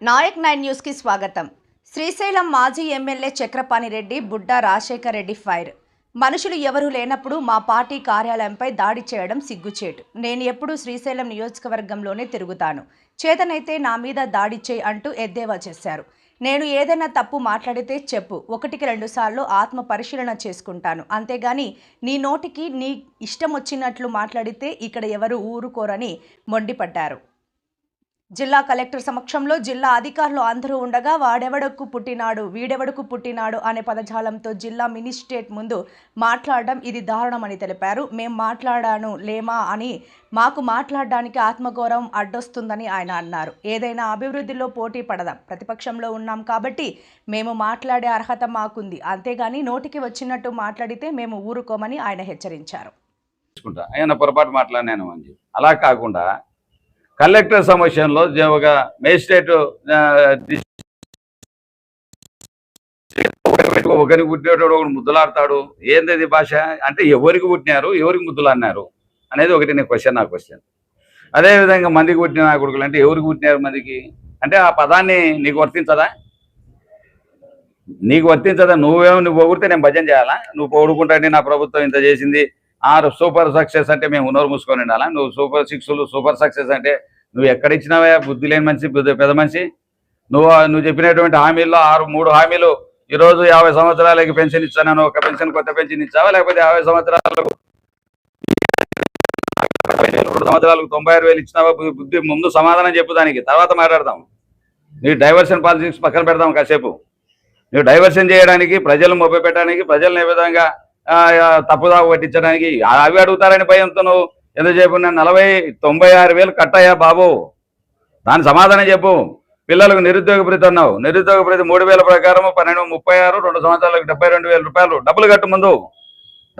Naik 9 news కి స్వాగతం. శ్రీశైలం మాజీ ఎమ్మెల్యే చక్రపాణి రెడ్డి బుడ్డా రాజశేఖర్ రెడ్డి ఫైర్. మనుషులు ఎవరూ లేనప్పుడు మా పార్టీ కార్యాలయంపై దాడి చేయడం సిగ్గుచేటు. నేను ఎప్పుడూ శ్రీశైలం నియోజకవర్గంలోనే తిరుగుతాను. చేతనైతే నా మీద దాడి చేయి అంటూ ఎద్దేవా చేశారు. నేను ఏదైనా తప్పు మాట్లాడితే చెప్పు, 1-2 సార్లు ఆత్మ పరిశీలన చేసుకుంటాను. అంతేగాని నీ నోటికి నీ ఇష్టం వచ్చినట్లు మాట్లాడితే ఇక్కడ ఎవరు ఊరుకోరని మొండిపడ్డారు. జిల్లా కలెక్టర్ సమక్షంలో జిల్లా అధికారులు అందరూ ఉండగా వాడెవడకు పుట్టినాడు, వీడెవడకు పుట్టినాడు అనే పదజాలంతో జిల్లా మినిస్ట్రేట్ ముందు మాట్లాడడం ఇది దారుణమని తెలిపారు. మేం మాట్లాడాను లేమా అని మాకు మాట్లాడడానికి ఆత్మగౌరవం అడ్డొస్తుందని ఆయన అన్నారు. ఏదైనా అభివృద్ధిలో పోటీ పడదాం, ప్రతిపక్షంలో ఉన్నాం కాబట్టి మేము మాట్లాడే అర్హత మాకుంది. అంతేగాని నోటికి వచ్చినట్టు మాట్లాడితే మేము ఊరుకోమని ఆయన హెచ్చరించారు. పొరపాటు మాట్లాడినాను అని అలా కాకుండా కలెక్టర్ సమక్షంలో ఒక మేజిస్ట్రేట్ ఒకరికి పుట్టినోడు ఒకటి ముద్దులాడతాడు. ఏంది భాష అంటే ఎవరికి పుట్టినారు, ఎవరికి ముద్దులాడినారు అనేది ఒకటి నా క్వశ్చన్. అదేవిధంగా మందికి పుట్టిన నా కొడుకులు అంటే ఎవరికి పుట్టినారు మందికి అంటే ఆ పదాన్ని నీకు వర్తించదా? నువ్వు పొగిడితే నేను భజన చేయాలా? నువ్వు పొగుడుకుంటే నా ప్రభుత్వం ఇంత చేసింది, సూపర్ సక్సెస్ అంటే మేము నోరు మూసుకొని ఉండాలా? నువ్వు సూపర్ 6 సూపర్ సక్సెస్ అంటే నువ్వు ఎక్కడ ఇచ్చినావా? బుద్ధి లేని మనిషి, పెద్ద మనిషి. నువ్వు చెప్పినటువంటి హామీల్లో 3 హామీలు ఈరోజు 50 సంవత్సరాలకి పెన్షన్ ఇచ్చాను. ఒక పెన్షన్ కొత్త పెన్షన్ ఇచ్చావా? లేకపోతే 50 సంవత్సరాలకు 2 సంవత్సరాలకు 96,000 ఇచ్చినావా? బుద్ధి ముందు సమాధానం చెప్పు, దానికి తర్వాత మాట్లాడదాం. నీ డైవర్షన్ పాలిటిక్స్ పక్కన పెడదాం కాసేపు. నువ్వు డైవర్షన్ చేయడానికి, ప్రజలు మొబ్బ పెట్టడానికి, ప్రజలను ఏ విధంగా తప్పుదావ పట్టించడానికి అవి అడుగుతారని భయంతో నువ్వు ఎందుకు చెప్పు? నేను 96,000 కట్టయ్యా బాబు, దాని సమాధానం చెప్పు. పిల్లలకు నిరుద్యోగ భృతి అన్నావు. నిరుద్యోగ భృతి 3,000 ప్రకారం 1236, 2 సంవత్సరాలకు 72,000 రూపాయలు డబ్బులు కట్టు ముందు.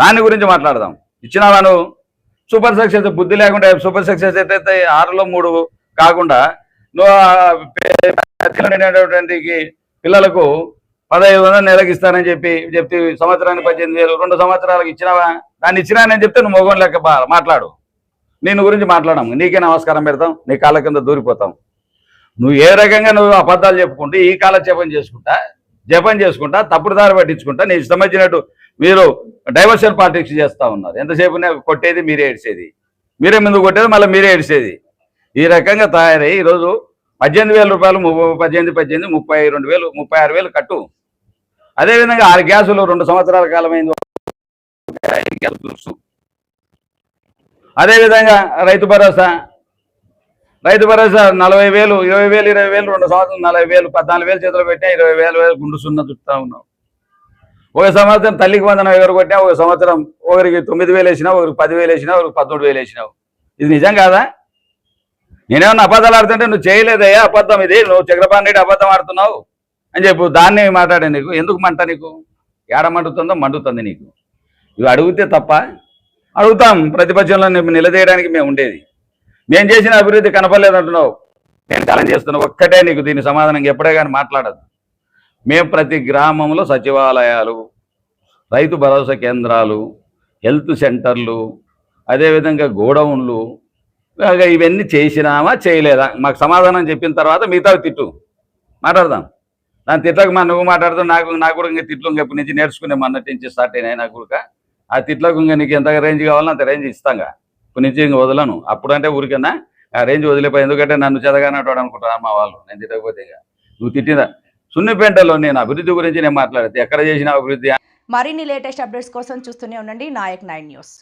దాని గురించి మాట్లాడదాం. ఇచ్చినావా నువ్వు? సూపర్ సక్సెస్ బుద్ధి లేకుండా సూపర్ సక్సెస్ అయితే 6లో 3 కాకుండా నువ్వు పిల్లలకు 1500 నెలకి ఇస్తానని చెప్తే సంవత్సరానికి 18,000, 2 సంవత్సరాలకు ఇచ్చినావా? దాన్ని ఇచ్చినానని చెప్తే నువ్వు మొగం లెక్క మాట్లాడు. నేను గురించి మాట్లాడము, నీకే నమస్కారం పెడతాం, నీ కాళ్ళ కింద దూరిపోతాం. నువ్వు ఏ రకంగా నువ్వు అబద్ధాలు చెప్పుకుంటూ ఈ కాల జపం చేసుకుంటా తప్పుడు దారి పట్టించుకుంటా నీ ఇష్టం వచ్చినట్టు మీరు డైవర్షన్ పాలిటిక్స్ చేస్తూ ఉన్నారు. ఎంతసేపు కొట్టేది మీరే ఏడ్చేది, మీరే ముందు కొట్టేది మళ్ళీ మీరే ఏడ్చేది. ఈ రకంగా తయారై ఈరోజు 18,000 రూపాయలు 18, 32,000, 36,000 కట్టు. అదేవిధంగా 6 గ్యాసులు 2 సంవత్సరాల కాలమైంది. అదేవిధంగా రైతు భరోసా 40,000, 20,000, 20,000, 2 సంవత్సరాలు 40,000, 14,000 చేతులు పెట్టినా 20,000 గుండు సున్నా చుట్టా ఉన్నావు. ఒక సంవత్సరం తల్లికి వందనం ఎవరు కొట్టినా, ఒక సంవత్సరం ఒకరికి 9,000 వేసినావు, ఒకరికి 10,000 వేసినావు, ఒకరికి 13,000 వేసినావు. ఇది నిజం కాదా? నేనేమన్నా అబద్ధాలు ఆడుతుంటే నువ్వు చేయలేదయ్యా అబద్ధం, ఇది నువ్వు చక్రపాణి రెడ్డి అబద్ధం ఆడుతున్నావు అని చెప్పు. దాన్ని మాట్లాడే నీకు ఎందుకు మంట? నీకు ఏడ మండుతుందో మండుతుంది నీకు. ఇవి అడిగితే తప్ప అడుగుతాం. ప్రతిపక్షంలో నిలదీయడానికి మేము ఉండేది. మేము చేసిన అభివృద్ధి కనపడలేదంటున్నావు. నేను ఛాలెంజ్ చేస్తున్నావు. ఒక్కటే నీకు దీని సమాధానం ఎప్పుడే కానీ మాట్లాడదు. మేము ప్రతి గ్రామంలో సచివాలయాలు, రైతు భరోసా కేంద్రాలు, హెల్త్ సెంటర్లు, అదేవిధంగా గోడౌన్లు, ఇవన్నీ చేసినామా చేయలేదా? మాకు సమాధానం చెప్పిన తర్వాత మిగతా తిట్టు మాట్లాడదాం. దాని తిట్లకు నువ్వు మాట్లాడుతూ నాకు కూడా ఇంకా తిట్లు ఎప్పటి నుంచి నేర్చుకునే అన్నట్టు నుంచి స్టార్ట్ అయినాయి. నాకు కూడా ఆ తిట్లకు ఇంకా నీకు ఎంత రేంజ్ కావాలో అంత రేంజ్ ఇస్తాంగా. ఇప్పుడు నుంచి ఇంక వదలను. అప్పుడంటే ఊరికన్నా ఆ రేంజ్ వదిలిపోయి, ఎందుకంటే నన్ను చెదగానట్టు అనుకుంటాను మా వాళ్ళు. నేను తిట్టకపోతే ఇక నువ్వు తిట్టిన సున్నిపేంటలో నేను అభివృద్ధి గురించి నేను మాట్లాడితే ఎక్కడ చేసిన అభివృద్ధి. మరిన్ని లేటెస్ట్ అప్డేట్స్ కోసం చూస్తూనే ఉండండి నాయక్ 9 న్యూస్.